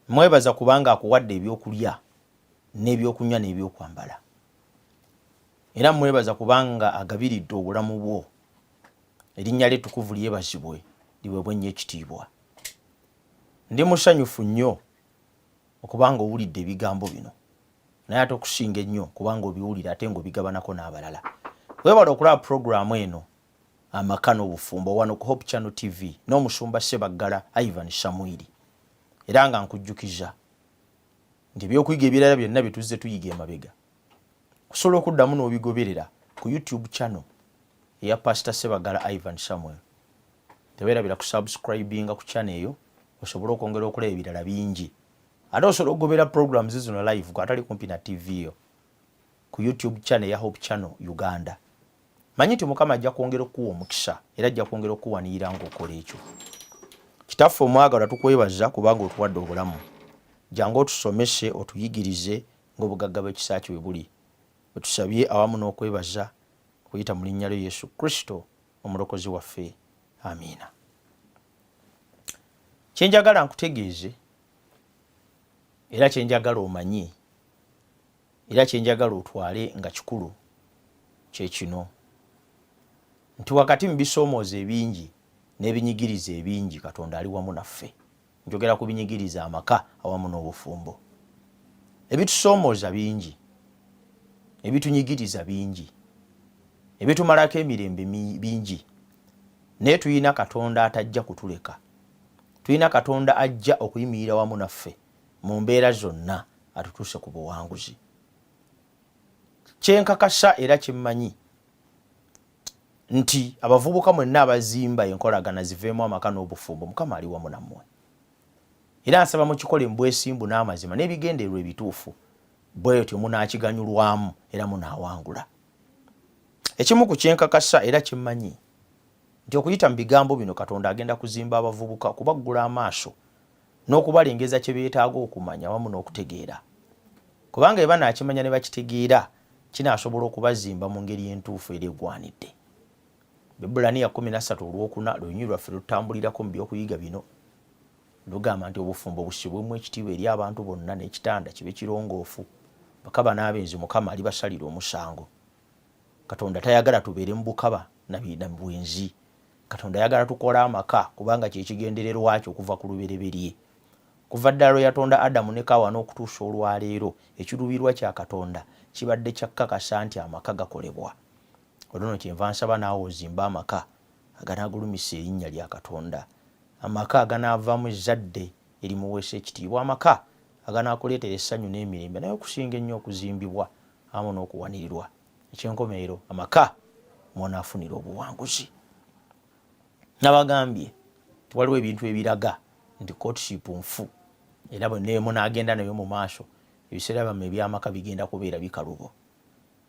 mwebaza kubanga akuwadde ebyokulya n'ebyokunywa n'ebyokwambala. Era mwebaza kubanga agabiridde obulamu bwo. Erinnya lye ettukuvu lyebazibwe liweebwe nnyo ekitiibwa. Ndi musanyufu nnyo okubanga owulidde ebigambo bino, naye ate okusinga ennyo kubanga obiwulira ate ng'obigabanako n'abalala. Weebala okulaba puroguraamu eno Amaka n'Obufumbo wano ku Hope Channel TV n'omusumba Baagalana Ivan Samwiri. Era nga nkujjukiza nti ebyokuyiga ebirala byonna bye tuzze tuyiga emabega kusobola okuddamu n'obigoberera ku YouTube channel eya Pastor Baagalana Ivan Samuel. Teweerabira ku subscribinga ku channel eyo osobola okwongera okulaba ebirala bingi. Ate osobola okugobera programs zino live atali kumpi na TV yo ku YouTube channel ya Hope Channel Uganda. Manyi nti Mukama ajja kwongera okuwa omukisa era ajja kwongera okuwanirira ng'okola ekyo. Kitaffe omwagalwa tukwebaza kubanga otuwadde obulamu. Jangu otusomese otuyigirize ng'obugagga bw'ekisa kyo bwe buli. Otusabye awamu n'okwebaza okuyita mu linnya lya Yesu Kristo omulokozi waffe. Amiina. Kyenjagala nkutegeeze era kyenjagala omanyi era kyenjagala otwale nga kikulu kye kino nti wakati mu bisoomoozo ebingi n'ebinyigiriza ebingi Katonda ali wamu naffe. Njogera ku binyigiriza amaka awamu n'obufumbo. Ebitusoomooza bingi, ebitunyigiriza bingi, ebitumalako emirembe bingi, naye tuyina Katonda atajja kutuleka. Tuyina Katonda ajja okuyimirira wamu naffe mu mbeera zonna atutuuse ku buwanguzi. Kyenkakasa era kyemmanyi nti abavubuka mwenna abazimba enkolagana ziveemu amaka n'obufumbo, Mukama ali wamu nammwe. Era nsaba mukikole mu bwesimbu n'amazima n'ebigendererwa ebituufu, bwetyo munaakiganyulwamu era munaawangula. Ekimu ku kyenkakasa era kyemmanyi nti okuyita mu bigambo bino Katonda agenda kuzimba abavubuka, okubaggula amaaso n'okubalengeza kye beetaaga okumanya wamu n'okutegeera. Kubanga bwe banaakimanya ne bakitegeera kinaasobola okubazimba mu ngeri entuufu era eggwanidde. Bebulaniya 13:4 lunyiriri lwaffe lutambulirako mu byokuyiga bino lugamba nti obufumbo busibwemu ekitiibwa eri abantu bonna n'ekitanda kibe kirongoofu. Bakaba n'abenzi Mukama alibasalira omusango. Katonda tayagala tubeere mu bukaba na bwenzi. Katonda ayagala tukola amaka kubanga kye kigendererwa kyo okuva ku lubereberye. Kuva ddala lwe yatonda Adamu ne Kawa n'okutuusa olwaleero ekiruubirwa kya Katonda kibadde kyakkakasa nti amaka gakolebwa. Olwo kyenva nsaba naawe ozimba amaka aganaagulumisa erinnya lya Katonda, amaka aganaavaamu ezzadde erimuweesa ekitiibwa, amaka aganaakuleetera essanyu n'emirembe naye okusinga ennyo okuzimbibwa awamu n'okuwanirirwa. Ekyenkomerero amaka mw'onaafunira obuwanguzi. Nabagambye nti waliwo ebintu ebiraga nti courtship nfu era bwe munaagenda nayo mu maaso ebiseera byammwe eby'amaka bigenda kubeera bikalubo.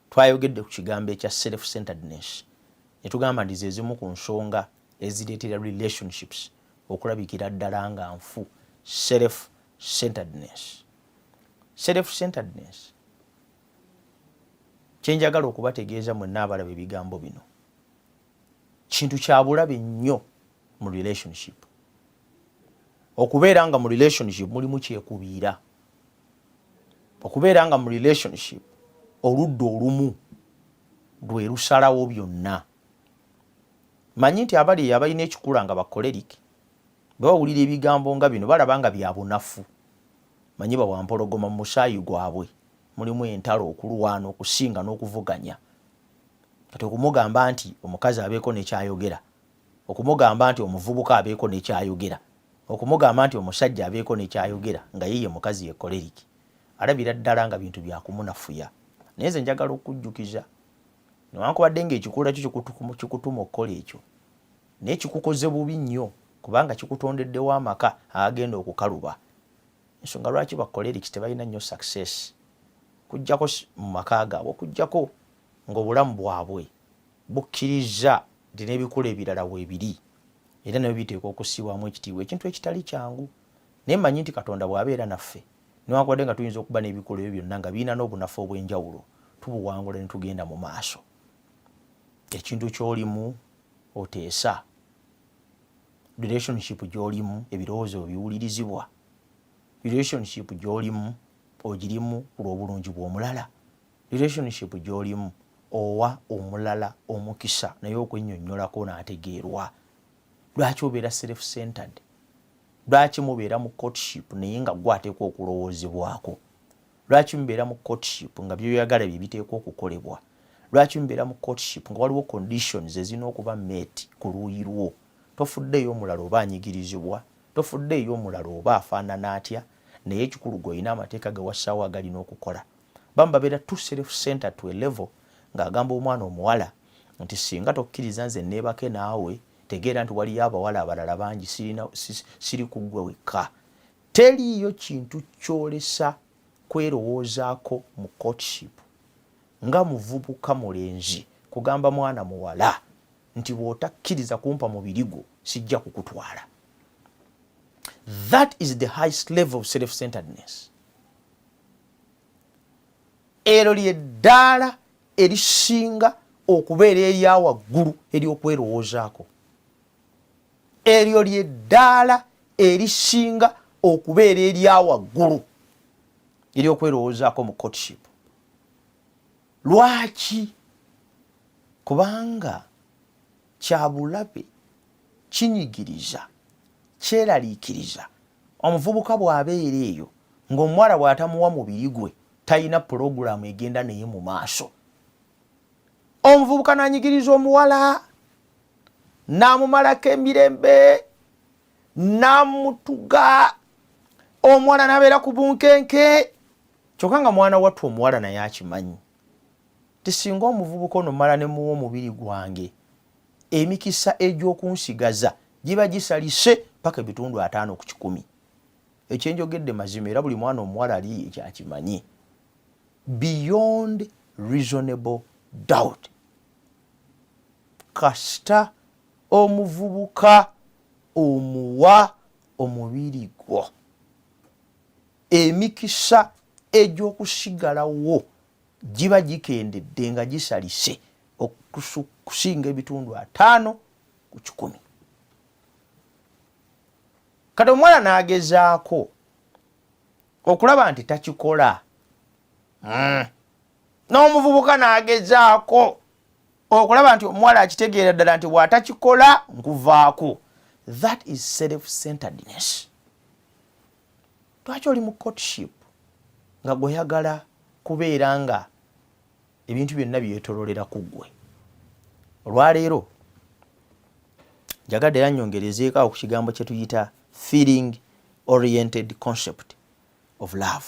Twayogedde ku kigambo ekya self-centeredness ne tugamba nti ze zimu ku nsonga ezireetera relationships okulabikira ddala nga nfu. Self-centeredness. Self-centeredness. Kyenjagala okubategeeza mwenna abalaba ebigambo bino, kintu kya bulabe nnyo mu relationship. Okubeera nga mu relationship mulimu kyekubiira. Okubeera nga mu relationship oludda olumu lwe lusalawo byonna. Manyi nti abali abalina ekikula nga bakoleriki bwe bawulira ebigambo nga bino balaba nga bya bunafu. Manyi bawampologoma mu musaayi gwabwe mulimu entalo, okulwana, okusinga n'okuvuganya. Kati okumugamba nti omukazi abeeko nekyayogera, okumugamba nti omuvubuka abeeko nekyayogera, okumugamba nti omusajja abeeko nekyayogera nga yiye mukazi yekoleriki, alabira ddala nga bintu byakumunafuya. Naye nze njagala okujjukiza newankubadde ng'ekikula kyo kikutuma okukola ekyo, naye kikukoze bubi nnyo kubanga kikutondeddewo amaka agenda okukaluba. Ensonga lwaki bakoleriki tebalina nnyo success kujjako mu maka gaabwe, okujjako ng'obulamu bwabwe bukkiriza nti n'ebikula ebirala weebiri era nabyo biteekwa okussibwamu ekitiibwa, ekintu ekitali kyangu. Naye mmanyi nti Katonda bw'abeera naffe newankubadde nga tuyinza okuba n'ebikula ebyo byonna nga birina n'obunafu obw'enjawulo, tubuwangula ne tugenda mu maaso. Ekintu ky'olimu oteesa, relationship gy'olimu ebirowoozo biwulirizibwa, relationship gy'olimu ogirimu olw'obulungi bw'omulala, relationship gy'olimu owa omulala omukisa naye okwennyonnyolako n'ategeerwa. Lwaki obeera self-centered? Lwaki mubeera mu courtship naye nga gwateekwa okulowoozebwako? Lwaki mubeera mu courtship nga byoyagala bye biteekwa okukolebwa? Lwaki mubeera mu courtship nga waliwo conditions ezirina okuba met ku luuyi lwo? Tofuddeeyo omulala oba anyigirizibwa, tofuddeeyo omulala oba afaanana atya, naye ekikulu gw'olina amateeka ge wassaawo agalina okukola. Babeera too self-centered to a level ng'agamba omwana omuwala nti singa tokkiriza nze neebake naawe, tegeera nti waliyo abawala abalala bangi, siri ku ggwe wekka. Teriiyo kintu kyolesa kwerowoozaako mu courtship nga muvubuka mulenzi kugamba mwana muwala nti bw'otakkiriza kumpa mubiri gwo sijja kukutwala. That is the highest level of self-centeredness. Ero ly'eddaala erisinga okubeera erya waggulu ery'okwerowoozaako. Eryo ly'eddaala erisinga okubeera erya waggulu ery'okwerowoozaako mu courtship. Lwaki? Kubanga kyabulabe, kinyigiriza, kyeraliikiriza. Omuvubuka bw'abeera eyo ng'omuwala bw'atamuwa mubiri gwe talina pulogulaamu egenda naye mu maaso. Omuvubuka n'anyigiriza omuwala, n'amumalako emirembe, n'amutuga, omuwala n'abeera ku bunkenke. Kyokka nga mwana wattu omuwala naye akimanyi ti singa omuvubuka ono mala ne muwa omubiri gwange, emikisa egy'okunsigaza giba gisalise paka ebitundu 5 ku 100. Ekyenjogedde mazima era buli mwana omuwala ali ekyakimanyi. Beyond reasonable doubt. Kasita omuvubuka omuwa omubiri gwo, emikisa egy'okusigalawo giba gikendedde nga gisalise okusinga ebitundu 5 ku 100. Kati omuwala n'agezaako okulaba nti takikola, n'omuvubuka n'agezaako okulaba nti omuwala akitegeera ddala nti bw'atakikola nkuvaako. That is self-centeredness. Lwaki oli mu courtship nga gw'oyagala kubeera nga ebintu byonna byetololera ku ggwe? Olwaleero njagadde yannyongerezeeko awo ku kigambo kye tuyita feeling oriented concept of love.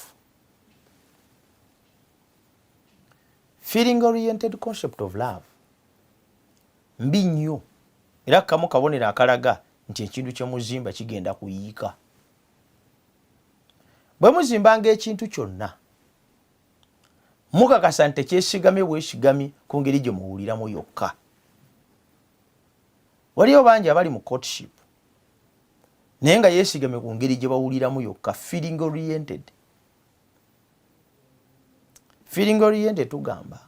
Feeling oriented concept of love mbi nnyo era kamu kabonero akalaga nti ekintu kye muzimba kigenda kuyiika. Bwe muzimbanga ekintu kyonna mukakasa nti tekyesigamye bwesigamye ku ngeri gye muwuliramu yokka. Waliyo bangi abali mu courtship naye nga yeesigamye ku ngeri gye bawuliramu yokka. Feeling oriented. Feeling oriented tugamba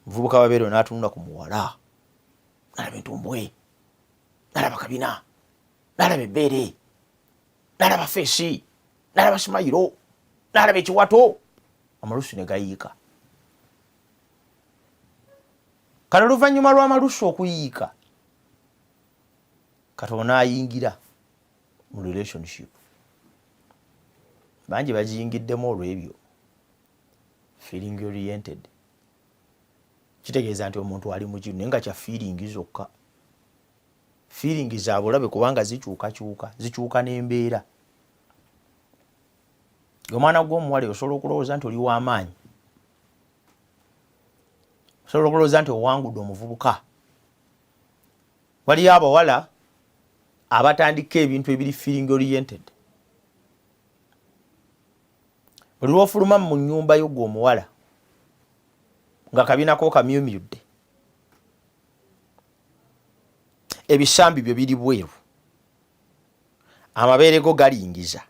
muvubuka wabeero n'atunula ku muwala, n'alaba entumbwe, n'alaba kabina, n'alaba ebbeere, n'alaba feesi, n'alaba simayiro, n'alaba ekiwato, amalusu ne gayiika. Kale oluvannyuma lw'amalusu okuyiika, Katonda ayingira mu relationship. Bangi baziyingiddemu olw'ebyo. Feeling oriented kitegeeza nti omuntu ali mu kintu naye nga kya feeling zokka. Feeling za bulabe kubanga zikyuka n'embeera. Omwana gw'omuwala osobola okulowooza nti oli w'amaanyi, osobola okulowooza nti owangudde omuvubuka. Waliyo abawala abatandika ebintu ebiri feeling oriented. Buli lw'ofuluma mu nnyumba yo gw'omuwala nga kabinako kamyumyudde, ebisambi byo biri bweru, amabeere go galingiza,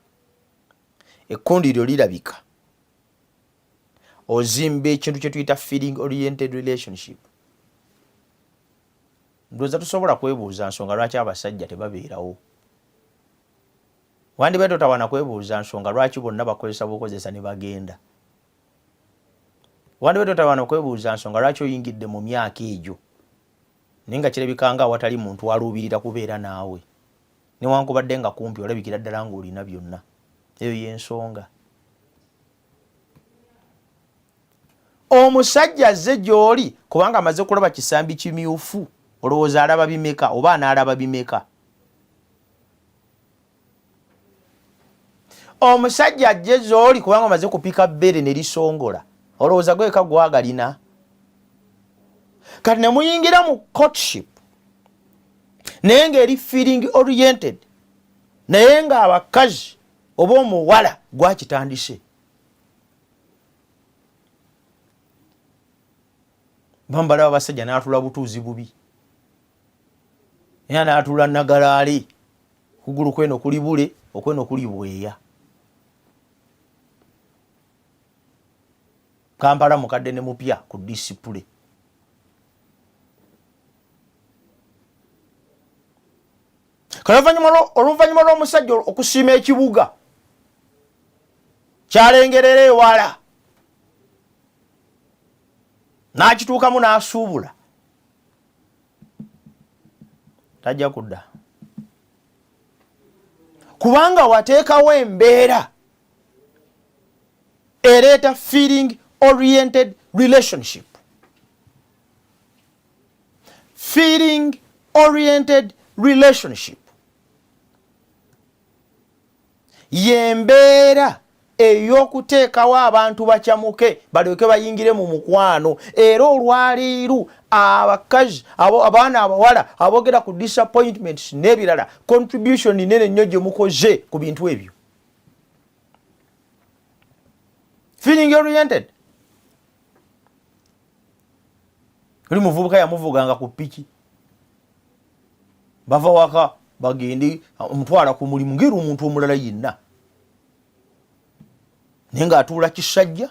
ekkundiro lirabika, ozimba ekintu kye tuyita feeling oriented relationship. Ndowooza tusobola kwebuuza nsonga lwaki abasajja tebabeerawo. Wandibadde totawana kwebuuza nsonga lwaki bonna bakozesa bukozesa ne bagenda. Wandibadde totawana kwebuuza nsonga lwaki oyingidde mu myaka egyo naye nga kirabika nga awatali muntu waluubirira kubeera naawe newankubadde nga kumpi olabikira ddala ng'olina byonna. Eyo y'ensonga. Omusajja azze gy'oli kubanga amaze kulaba kisambi kimyufu, olowooza alaba bimeka oba anaalaba bimeka? Omusajja ajje z'oli kubanga amaze kupika bbere ne lisongola, olowooza gweka gwagalina? Kati ne muyingira mu courtship naye ng'eri feeling oriented, naye ng'abakazi oba omuwala gwakitandise. Bambalaba abasajja n'atula butuuzi bubi, era n'atula nagalaale, kugulu kweno kuli bule, okweno kuli bweya. Kampala mukadde ne mupya ku disipule. Oluvannyuma lw'omusajja okusiima ekibuga kyalengerera ewala n'akituukamu n'asuubula, tajja kudda kubanga wateekawo embeera ereeta feeling oriented relationship. Feeling oriented relationship yembeera ey'okuteekawo abantu bakyamuke balyoke bayingire mu mukwano. Era olwaleero abakazi abaana abawala aboogera ku disappointments n'ebirala, contribution nene nnyo gye mukoze ku bintu ebyo. Feeling oriented. Oli muvubuka yamuvuganga ku piki, bava waka bagende omutwala ku mulimu ngeri omuntu omulala yenna, naye ng'atuula kisajja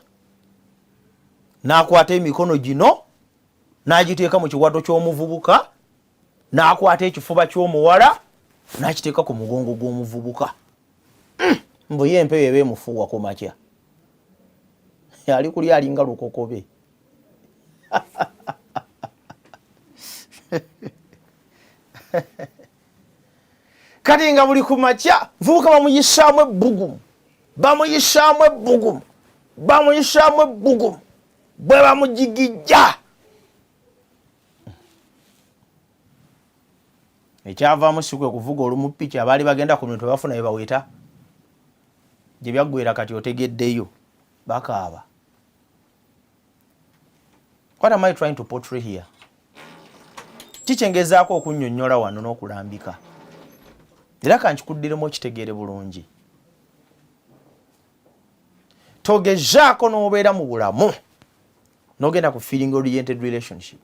n'akwata emikono gino n'agiteeka mu kiwato ky'omuvubuka, n'akwata ekifuba ky'omuwala n'akiteeka ku mugongo gw'omuvubuka. Mbu ye empewo eba emufuuwa ku makya, ali kuli alinga lukokobe. Kati nga buli ku makya vubuka bamuyisaamu ebbugumu, bamuyisaamu ebbugumu, bamuyisaamu ebbugumu, bwe bamujigijja. Ekyavaamu si kwe kuvuga olumu piki abaali bagenda ku bintu bafuna bye baweta, gye byaggwera kati otegeddeyo bakaaba. What am I trying to portray here? Kikyengezaako okunnyonnyola wano n'okulambika, era kankikuddiremu okitegeere bulungi. Togezaako n'obeera mu bulamu n'ogenda ku feeling oriented relationship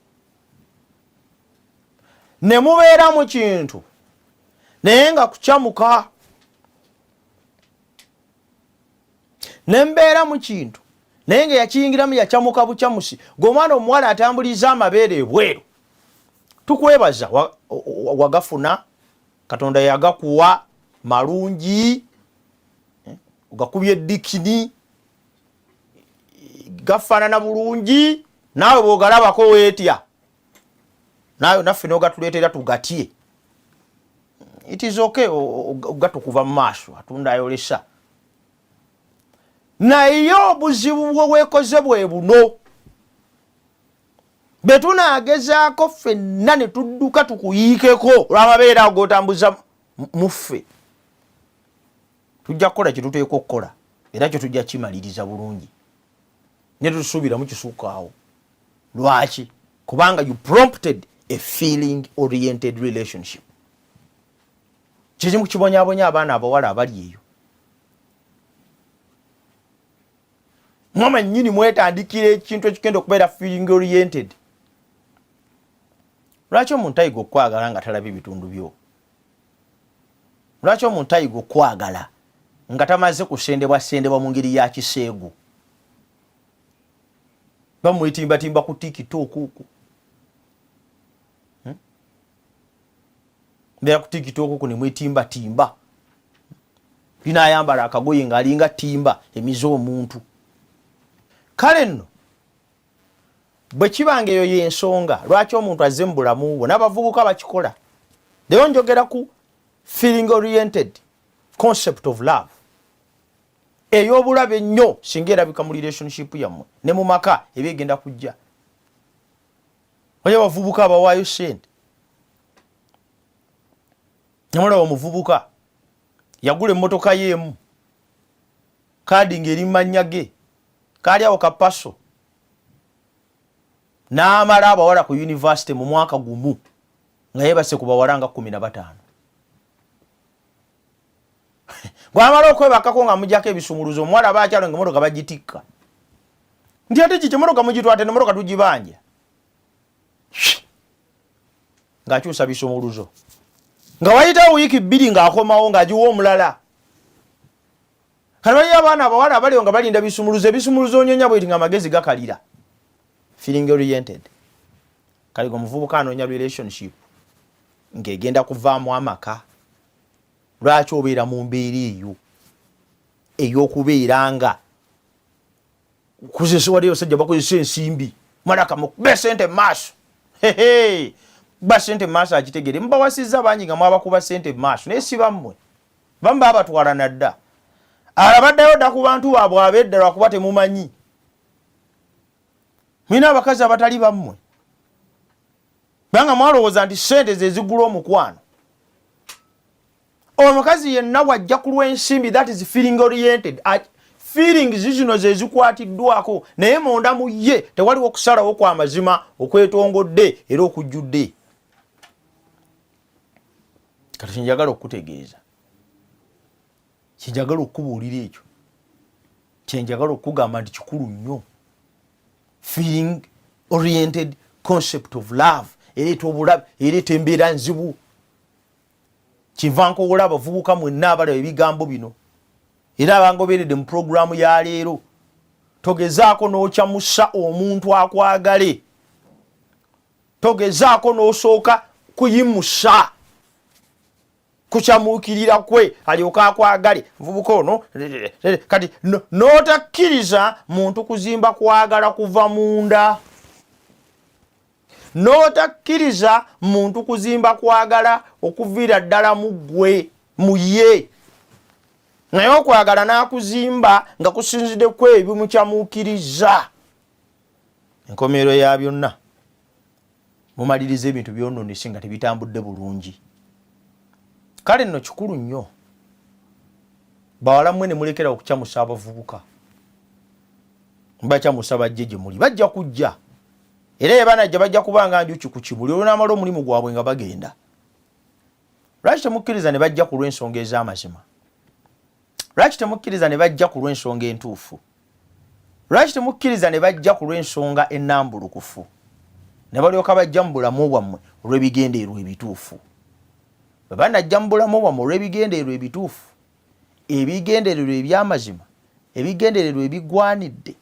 ne mubeera mu kintu naye nga kukyamuka, ne mbeera mu kintu naye nga yakiyingiramu yakyamuka bukyamusi, g'omwana omuwala atambuliza amabeere ebweru. Tukwebaza wagafuna, Katonda yagakuwa malungi, ogakubye eddikini gafaanana bulungi, naawe bw'ogalabako weetya, naawe naffe n'ogatuleetera tugatye. It is okay ogatukuva mu maaso, Katonda ayolesa. Naye obuzibu bwe weekoze bwe buno, be tunaagezaako ffenna ne tudduka tukuyiikeko olw'amabeere ago g'otambuza muffe, tujja kukola kye tuteekwa okukola, era kyo tujja kimaliriza bulungi, ne tusuubiramu kisuukaawo. Lwaki? Kubanga you prompted a feeling oriented relationship. Kizimu kibonyaabonya abaana abawala abali eyo. Mwama nnyini mwetandikira ekintu ekigenda okubeera feeling oriented. Lwaki omuntu ayiga okwagala nga talaba ebitundu byo? Lwaki omuntu ayiga okwagala nga tamaze kusendebwa mu ngeri ya kiseegu? Bamwetimbatimba ku TikTok okwo. Mbeera ku TikTok okwo ne mwetimbatimba. linayambala akagoye ng'alinga timba emize omuntu. Kale nno bwe kibanga eyo y'ensonga lwaki omuntu azze mu bulamu bwo n'abavubuka bakikola. Leero njogera ku feeling oriented concept of love. Ey'obulabe ennyo singa erabika mu relationship yammwe ne mu maka eba egenda kujja. Oyo abavubuka abawaayo ssente. Namulaba omuvubuka yagula emmotoka y'emu kaadi ng'eri mu mannya ge kaali awo kapaso n'amala abawala ku university mu mwaka gumu nga yeebase ku bawala nga 15. Gwamala okwebakako nga mujjako ebisumuluzo omuwala aba akyalo nga emmotoka bagitikka. Nti ate kiki emmotoka mugitwate n'emmotoka tugibanja. Ng'akyusa bisumuluzo. Nga wayitawo wiiki 2 ng'akomawo ng'agiwa omulala. Kale baliyo abaana abawala abaliyo nga balinda bisumuluzo, ebisumuluzo onyonya bweti nga amagezi gakalira. Feeling oriented. Kale omuvubuka anoonya relationship ng'egenda kuvaamu amaka. Lwaki obeera mu mbeera eyo ey'okubeera nga kuzesa waliyo sajja bakozesa ensimbi malaka mukube sente maaso. Ba sente maaso agitegere mbawasizza bangi nga mwabakuba sente maaso naye si bammwe bamu babatwala nadda alabaddayo dda ku bantu baabwe ab'edda lwakuba temumanyi. Mwina abakazi abatali bammwe banga mwalowooza nti sente ze zigula omukwano. Omukazi yenna wajja ku lw'ensimbi, that is feeling oriented. Feelings zino ze zikwatiddwako naye munda mu ye tewaliwo okusalawo kwa mazima okwetongodde era okujjudde. Kati kinjagala okutegeeza, kinjagala okubuulira ekyo, kyenjagala okugamba nti kikulu nnyo. Feeling oriented concept of love ereeta obulabe, ereeta embeera nzibu. Kivanko olaba abavubuka mwenna abalaba ebigambo bino era abangoberedde mu programu ya leero. Togezaako n'okyamusa omuntu akwagale, togezaako n'osooka kuyimusa kukyamuukirira kwe alyoka akwagale. Muvubuka ono kati n'otakkiriza muntu kuzimba kwagala kuva munda, n'otakkiriza muntu kuzimba kwagala okuviira ddala mu ggwe mu ye, naye okwagala n'akuzimba nga kusinzidde ku ebyo mukyamuukiriza. Enkomerero ya byonna mumaliriza ebintu byononese nga tebitambudde bulungi. Kale nno kikulu nnyo bawala mmwe ne mulekera okukyamusa abavubuka. Mbakyamusa bajje gye muli, bajja kujja era ebanajja bajja kubanga njuki ku kimuli olw'amala omulimu gwabwe nga bagenda. Lwaki temukkiriza ne bajja ku lw'ensonga ez'amazima? Lwaki temukkiriza ne bajja ku lw'ensonga entuufu? Lwaki temukkiriza ne bajja ku lw'ensonga ennambulukufu? Ne balyoka bajja mu bulamu bwammwe olw'ebigendeerwa ebituufu. Bwe banajja mu bulamu bwammwe olw'ebigendeerwa ebituufu, ebigendeerwa eby'amazima, ebigendeerwa ebigwanidde,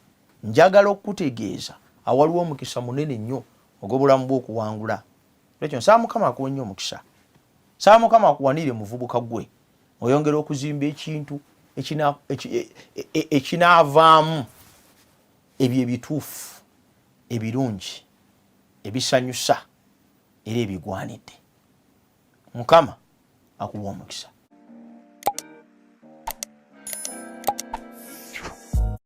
njagala okutegeeza awaliwo omukisa munene nnyo ogw'obulamu bw'okuwangula. Ekyo nsaba Mukama akuwe nnyo omukisa. Nsaba Mukama akuwanire muvubuka gwe oyongera okuzimba ekintu ekinaavaamu ebyo ebituufu, ebirungi, ebisanyusa era ebigwanidde. Mukama akuwa omukisa.